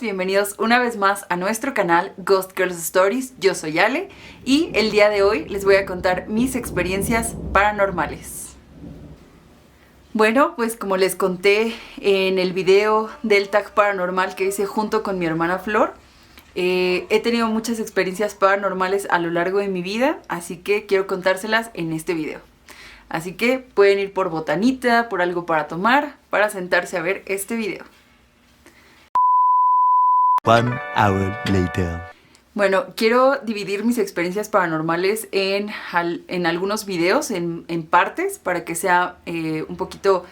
bienvenidos una vez más a nuestro canal Ghost Girls Stories. Yo soy Ale y el día de hoy les voy a contar mis experiencias paranormales. Bueno, pues como les conté en el video del tag paranormal que hice junto con mi hermana Flor, he tenido muchas experiencias paranormales a lo largo de mi vida, así que quiero contárselas en este video. Así que pueden ir por botanita, por algo para tomar, para sentarse a ver este video. 1 hour later. Bueno, quiero dividir mis experiencias paranormales en algunos videos, en partes, para que sea un poquito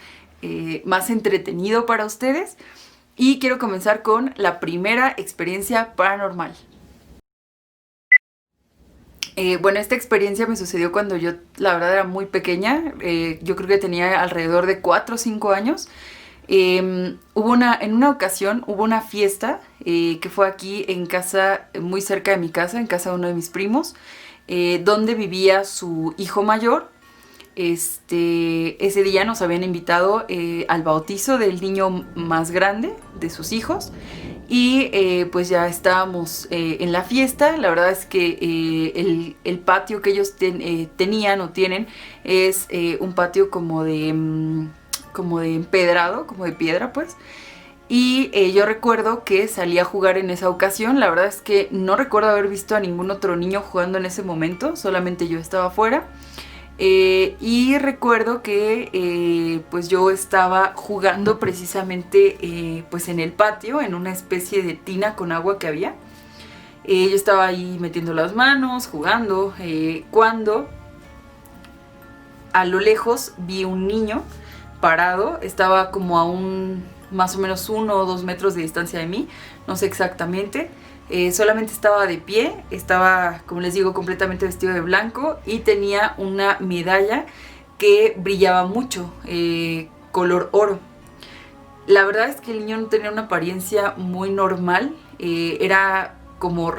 más entretenido para ustedes. Y quiero comenzar con la primera experiencia paranormal. Bueno, esta experiencia me sucedió cuando yo, la verdad, era muy pequeña. Yo creo que tenía alrededor de 4 o 5 años. En una ocasión hubo una fiesta que fue aquí en casa, muy cerca de mi casa, en casa de uno de mis primos, donde vivía su hijo mayor. Ese día nos habían invitado al bautizo del niño más grande de sus hijos y pues ya estábamos en la fiesta. La verdad es que el patio que ellos tenían o tienen es un patio como de empedrado, como de piedra pues. Y yo recuerdo que salí a jugar en esa ocasión. La verdad es que no recuerdo haber visto a ningún otro niño jugando en ese momento, solamente yo estaba afuera. Y recuerdo que pues yo estaba jugando precisamente pues en el patio, en una especie de tina con agua que había. Yo estaba ahí metiendo las manos, jugando, cuando a lo lejos vi un niño parado. Estaba como a más o menos 1 o 2 metros de distancia de mí, no sé exactamente. Solamente estaba de pie, estaba, como les digo, completamente vestido de blanco y tenía una medalla que brillaba mucho, color oro. La verdad es que el niño no tenía una apariencia muy normal, era como,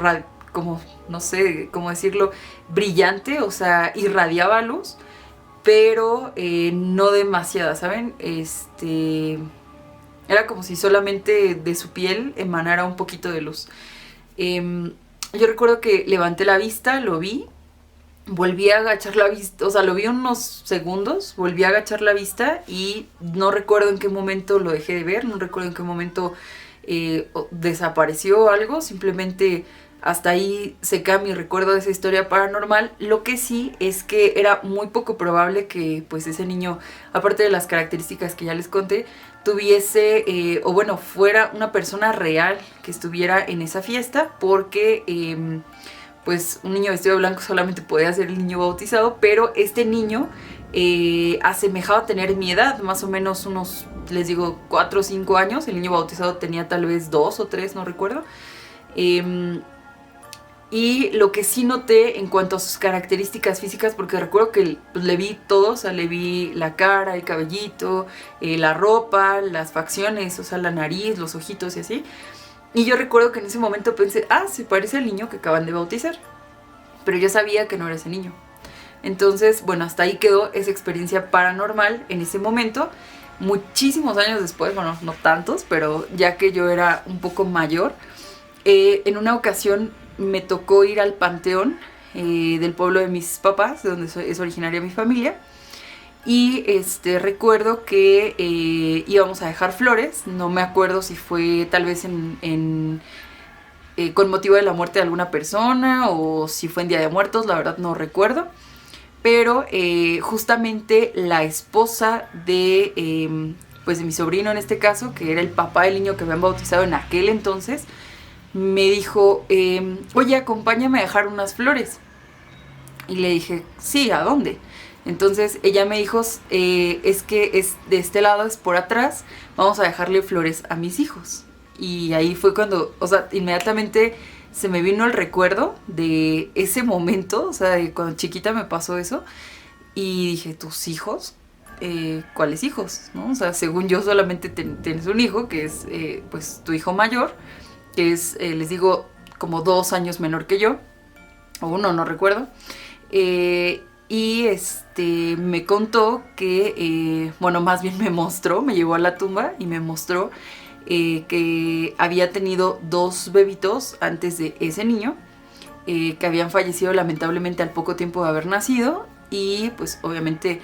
no sé cómo decirlo, brillante, o sea, irradiaba luz, pero no demasiada, ¿saben? Era como si solamente de su piel emanara un poquito de luz. Yo recuerdo que levanté la vista, lo vi, volví a agachar la vista, o sea, lo vi unos segundos, volví a agachar la vista y no recuerdo en qué momento lo dejé de ver, no recuerdo en qué momento desapareció algo, simplemente hasta ahí se queda mi recuerdo de esa historia paranormal. Lo que sí es que era muy poco probable que pues ese niño, aparte de las características que ya les conté, tuviese, o bueno, fuera una persona real que estuviera en esa fiesta, porque pues un niño vestido de blanco solamente podía ser el niño bautizado, pero este niño asemejaba tener mi edad, más o menos unos, les digo, 4 o 5 años. El niño bautizado tenía tal vez 2 o 3, no recuerdo. Y lo que sí noté en cuanto a sus características físicas, porque recuerdo que pues, le vi todo, o sea, le vi la cara, el cabellito, la ropa, las facciones, o sea, la nariz, los ojitos y así. Y yo recuerdo que en ese momento pensé, se parece al niño que acaban de bautizar. Pero yo sabía que no era ese niño. Entonces, bueno, hasta ahí quedó esa experiencia paranormal en ese momento. Muchísimos años después, bueno, no tantos, pero ya que yo era un poco mayor, en una ocasión me tocó ir al panteón del pueblo de mis papás, de donde es originaria mi familia. Y recuerdo que íbamos a dejar flores. No me acuerdo si fue tal vez con motivo de la muerte de alguna persona o si fue en Día de Muertos, la verdad no recuerdo. Pero justamente la esposa de mi sobrino en este caso, que era el papá del niño que habían bautizado en aquel entonces, me dijo, oye, acompáñame a dejar unas flores. Y le dije, sí, ¿a dónde? Entonces ella me dijo, es que es de este lado, es por atrás, vamos a dejarle flores a mis hijos. Y ahí fue cuando, o sea, inmediatamente se me vino el recuerdo de ese momento, o sea, de cuando chiquita me pasó eso. Y dije, ¿tus hijos? ¿Cuáles hijos? ¿No? O sea, según yo solamente tienes un hijo, que es pues tu hijo mayor, que es, les digo, como 2 años menor que yo, o 1, no recuerdo. Y me contó que, bueno, más bien me mostró, me llevó a la tumba y me mostró que había tenido 2 bebitos antes de ese niño, que habían fallecido lamentablemente al poco tiempo de haber nacido, y pues obviamente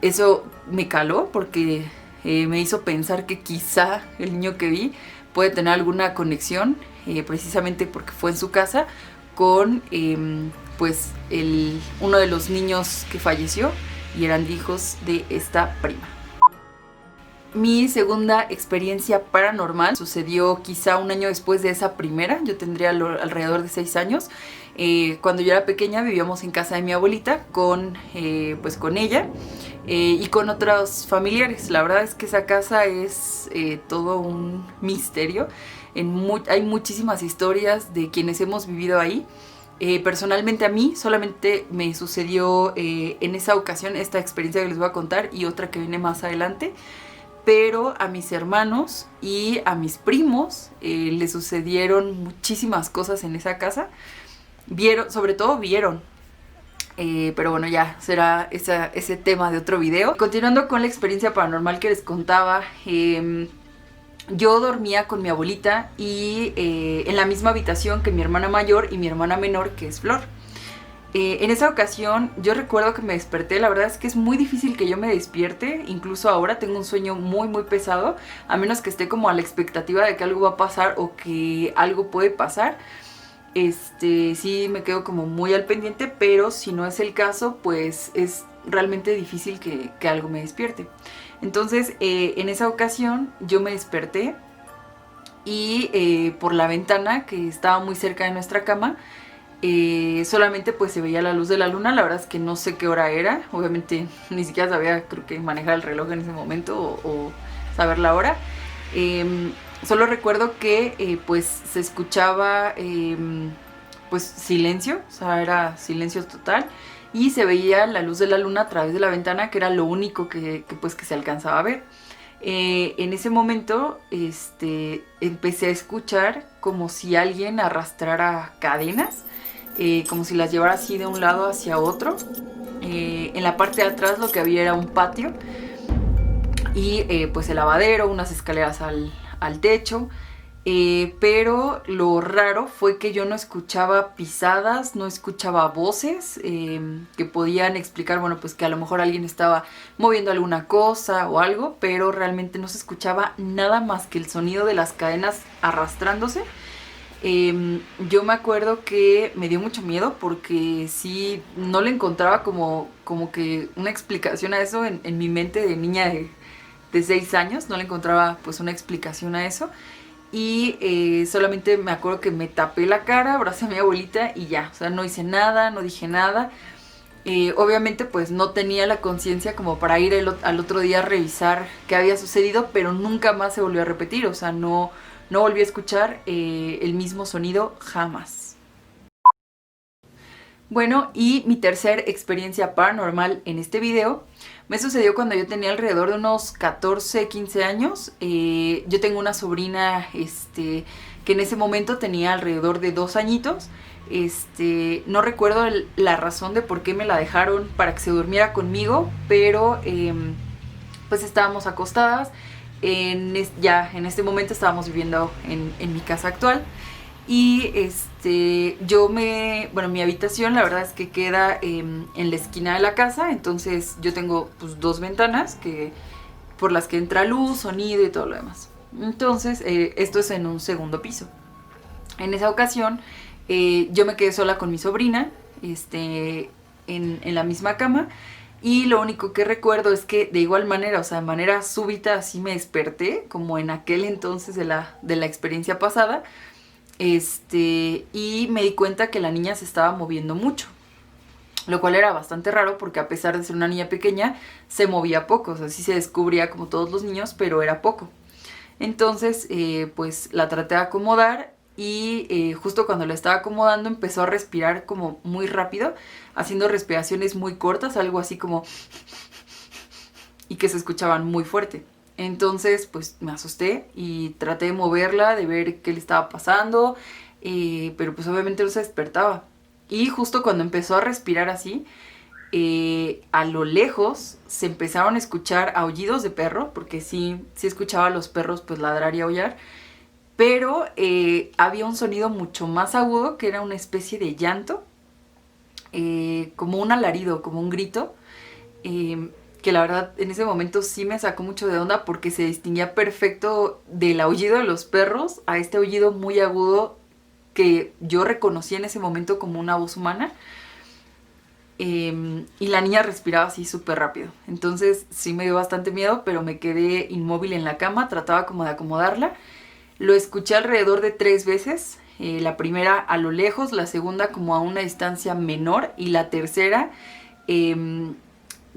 eso me caló porque me hizo pensar que quizá el niño que vi puede tener alguna conexión, precisamente porque fue en su casa, con pues uno de los niños que falleció y eran hijos de esta prima. Mi segunda experiencia paranormal sucedió quizá un año después de esa primera. Yo tendría alrededor de 6 años. Cuando yo era pequeña vivíamos en casa de mi abuelita pues con ella y con otros familiares. La verdad es que esa casa es todo un misterio. Hay muchísimas historias de quienes hemos vivido ahí. Personalmente a mí solamente me sucedió en esa ocasión esta experiencia que les voy a contar y otra que viene más adelante. Pero a mis hermanos y a mis primos les sucedieron muchísimas cosas en esa casa. Sobre todo vieron. Pero bueno, ya será ese tema de otro video. Continuando con la experiencia paranormal que les contaba, yo dormía con mi abuelita y en la misma habitación que mi hermana mayor y mi hermana menor, que es Flor. En esa ocasión yo recuerdo que me desperté. La verdad es que es muy difícil que yo me despierte. Incluso ahora tengo un sueño muy muy pesado, a menos que esté como a la expectativa de que algo va a pasar o que algo puede pasar. Sí me quedo como muy al pendiente, pero si no es el caso, pues es realmente difícil que algo me despierte. Entonces en esa ocasión yo me desperté y por la ventana que estaba muy cerca de nuestra cama, solamente pues se veía la luz de la luna. La verdad es que no sé qué hora era, obviamente ni siquiera sabía, creo que manejar el reloj en ese momento o saber la hora. Solo recuerdo que pues se escuchaba pues silencio, o sea, era silencio total, y se veía la luz de la luna a través de la ventana, que era lo único que se alcanzaba a ver. En ese momento empecé a escuchar como si alguien arrastrara cadenas, como si las llevara así de un lado hacia otro. En la parte de atrás lo que había era un patio y pues el lavadero, unas escaleras al techo. Pero lo raro fue que yo no escuchaba pisadas, no escuchaba voces que podían explicar, bueno, pues que a lo mejor alguien estaba moviendo alguna cosa o algo, pero realmente no se escuchaba nada más que el sonido de las cadenas arrastrándose. Yo me acuerdo que me dio mucho miedo porque sí, no le encontraba como que una explicación a eso en mi mente de niña de 6 años, no le encontraba pues una explicación a eso. Y solamente me acuerdo que me tapé la cara, abracé a mi abuelita y ya, o sea, no hice nada, no dije nada. Obviamente pues no tenía la conciencia como para ir al otro día a revisar qué había sucedido, pero nunca más se volvió a repetir, o sea, no volví a escuchar el mismo sonido jamás. Bueno, y mi tercer experiencia paranormal en este video me sucedió cuando yo tenía alrededor de unos 14, 15 años. Yo tengo una sobrina que en ese momento tenía alrededor de 2 añitos. No recuerdo la razón de por qué me la dejaron para que se durmiera conmigo, pero pues estábamos acostadas. Ya en este momento estábamos viviendo en mi casa actual. Y mi habitación la verdad es que queda en la esquina de la casa. Entonces yo tengo pues 2 ventanas por las que entra luz, sonido y todo lo demás. Entonces esto es en un segundo piso. En esa ocasión yo me quedé sola con mi sobrina en la misma cama. Y lo único que recuerdo es que de igual manera, o sea, de manera súbita así me desperté, como en aquel entonces de la experiencia pasada. Y me di cuenta que la niña se estaba moviendo mucho, lo cual era bastante raro porque a pesar de ser una niña pequeña se movía poco, o sea, sí se descubría como todos los niños, pero era poco. Entonces pues la traté de acomodar y justo cuando la estaba acomodando empezó a respirar como muy rápido, haciendo respiraciones muy cortas, algo así como y que se escuchaban muy fuerte. Entonces pues me asusté y traté de moverla, de ver qué le estaba pasando, pero pues obviamente no se despertaba. Y justo cuando empezó a respirar así, a lo lejos se empezaron a escuchar aullidos de perro, porque sí escuchaba a los perros pues ladrar y aullar, pero había un sonido mucho más agudo que era una especie de llanto, como un alarido, como un grito, que la verdad en ese momento sí me sacó mucho de onda porque se distinguía perfecto del aullido de los perros a este aullido muy agudo que yo reconocí en ese momento como una voz humana. Y la niña respiraba así súper rápido. Entonces sí me dio bastante miedo, pero me quedé inmóvil en la cama, trataba como de acomodarla. Lo escuché alrededor de 3 veces. La primera a lo lejos, la segunda como a una distancia menor y la tercera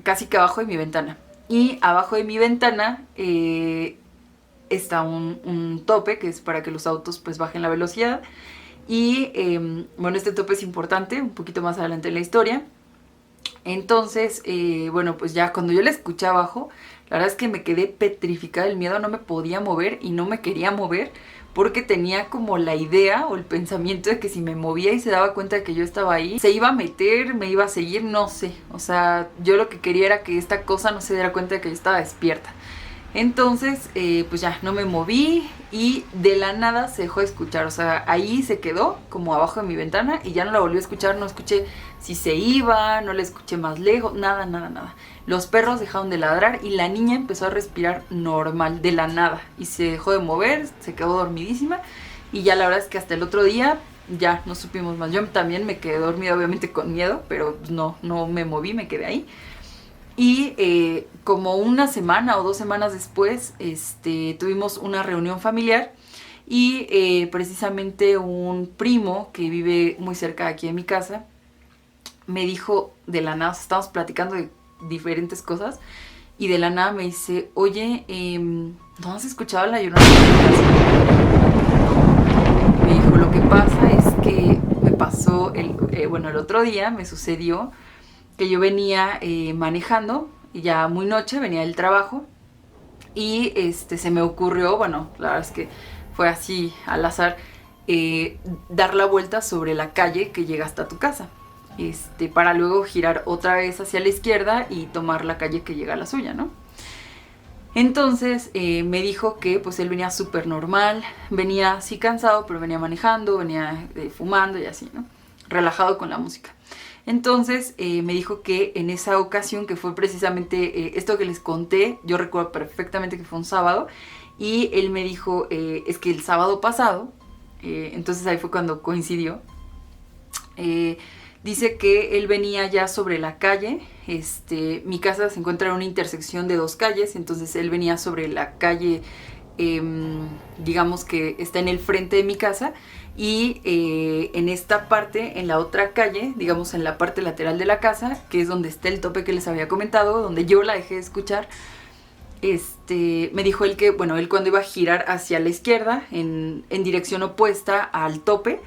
casi que abajo de mi ventana. Y abajo de mi ventana está un tope que es para que los autos pues bajen la velocidad. Y bueno, este tope es importante, un poquito más adelante en la historia. Entonces, bueno, pues ya cuando yo la escuché abajo, la verdad es que me quedé petrificada del miedo, no me podía mover y no me quería mover porque tenía como la idea o el pensamiento de que si me movía y se daba cuenta de que yo estaba ahí, se iba a meter, me iba a seguir, no sé. O sea, yo lo que quería era que esta cosa no se diera cuenta de que yo estaba despierta. Entonces, pues ya, no me moví y de la nada se dejó de escuchar. O sea, ahí se quedó como abajo de mi ventana y ya no la volví a escuchar. No escuché si se iba, no la escuché más lejos, nada, nada, nada. Los perros dejaron de ladrar y la niña empezó a respirar normal, de la nada. Y se dejó de mover, se quedó dormidísima. Y ya la verdad es que hasta el otro día ya no supimos más. Yo también me quedé dormida, obviamente con miedo, pero no me moví, me quedé ahí. Y como una semana o 2 semanas después, tuvimos una reunión familiar y precisamente un primo que vive muy cerca de aquí de mi casa me dijo de la nada, estábamos platicando de diferentes cosas y de la nada me dice, oye, ¿no has escuchado la Llorona de mi casa? Me dijo, lo que pasa es que me pasó, el otro día me sucedió que yo venía manejando, y ya muy noche, venía del trabajo, y se me ocurrió, bueno, la verdad es que fue así al azar, dar la vuelta sobre la calle que llega hasta tu casa, para luego girar otra vez hacia la izquierda y tomar la calle que llega a la suya, ¿no? Entonces me dijo que pues él venía súper normal, venía así cansado, pero venía manejando, venía fumando y así, ¿no? Relajado con la música. Entonces me dijo que en esa ocasión, que fue precisamente esto que les conté, yo recuerdo perfectamente que fue un sábado, y él me dijo, es que el sábado pasado, entonces ahí fue cuando coincidió, dice que él venía ya sobre la calle, mi casa se encuentra en una intersección de 2 calles, entonces él venía sobre la calle, digamos que está en el frente de mi casa, y en esta parte, en la otra calle, digamos en la parte lateral de la casa, que es donde está el tope que les había comentado, donde yo la dejé de escuchar, me dijo él que, bueno, él cuando iba a girar hacia la izquierda, en dirección opuesta al tope,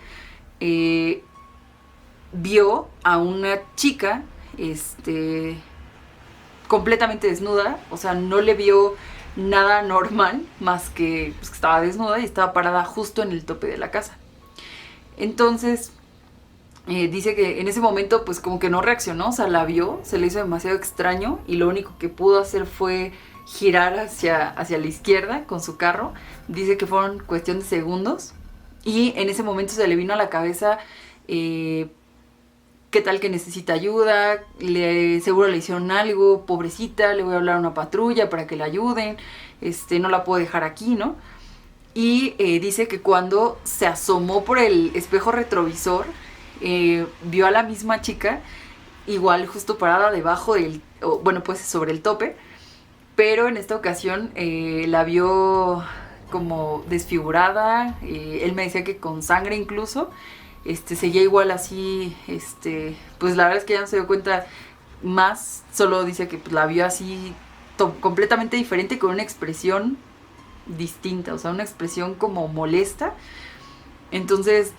vio a una chica, completamente desnuda, o sea, no le vio nada normal, más que pues, que estaba desnuda y estaba parada justo en el tope de la casa. Entonces, dice que en ese momento pues como que no reaccionó, o sea, la vio, se le hizo demasiado extraño y lo único que pudo hacer fue girar hacia la izquierda con su carro. Dice que fueron cuestión de segundos y en ese momento se le vino a la cabeza qué tal que necesita ayuda, seguro le hicieron algo, pobrecita, le voy a hablar a una patrulla para que la ayuden, no la puedo dejar aquí, ¿no? Y dice que cuando se asomó por el espejo retrovisor, vio a la misma chica, igual justo parada debajo pues sobre el tope, pero en esta ocasión la vio como desfigurada, él me decía que con sangre incluso, seguía igual así, pues la verdad es que ya no se dio cuenta más, solo dice que pues, la vio así completamente diferente, con una expresión distinta, o sea, una expresión como molesta. Entonces,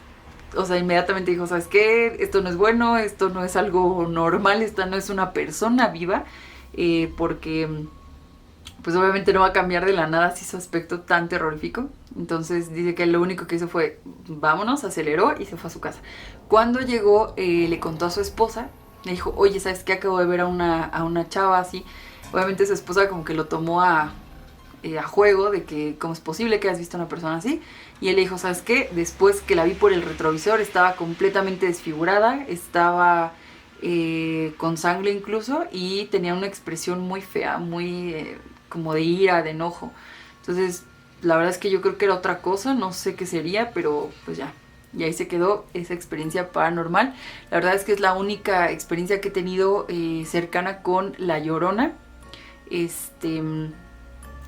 o sea, inmediatamente dijo, ¿sabes qué? Esto no es bueno, esto no es algo normal, esta no es una persona viva, porque pues obviamente no va a cambiar de la nada así su aspecto tan terrorífico. Entonces dice que lo único que hizo fue, vámonos, aceleró y se fue a su casa. Cuando llegó, le contó a su esposa Le dijo, oye, ¿sabes qué? Acabo de ver a una chava así. Obviamente su esposa como que lo tomó a juego de que cómo es posible que hayas visto a una persona así. Y él le dijo, ¿sabes qué? Después que la vi por el retrovisor estaba completamente desfigurada, estaba con sangre incluso y tenía una expresión muy fea, muy como de ira, de enojo. Entonces, la verdad es que yo creo que era otra cosa, no sé qué sería, pero pues ya. Y ahí se quedó esa experiencia paranormal. La verdad es que es la única experiencia que he tenido cercana con La Llorona.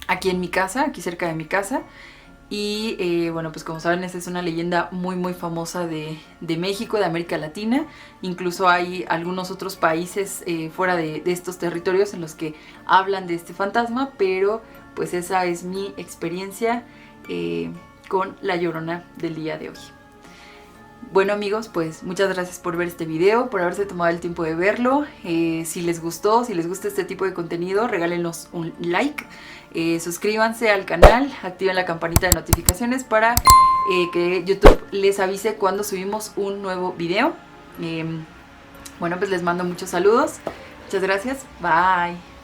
Aquí en mi casa, aquí cerca de mi casa. Y bueno, pues como saben, esta es una leyenda muy muy famosa de México, de América Latina. Incluso hay algunos otros países fuera de estos territorios en los que hablan de este fantasma, pero pues esa es mi experiencia con La Llorona del día de hoy. Bueno amigos, pues muchas gracias por ver este video, por haberse tomado el tiempo de verlo. Si les gustó, si les gusta este tipo de contenido, regálenos un like. Suscríbanse al canal, activen la campanita de notificaciones para que YouTube les avise cuando subimos un nuevo video. Bueno, pues les mando muchos saludos. Muchas gracias. Bye.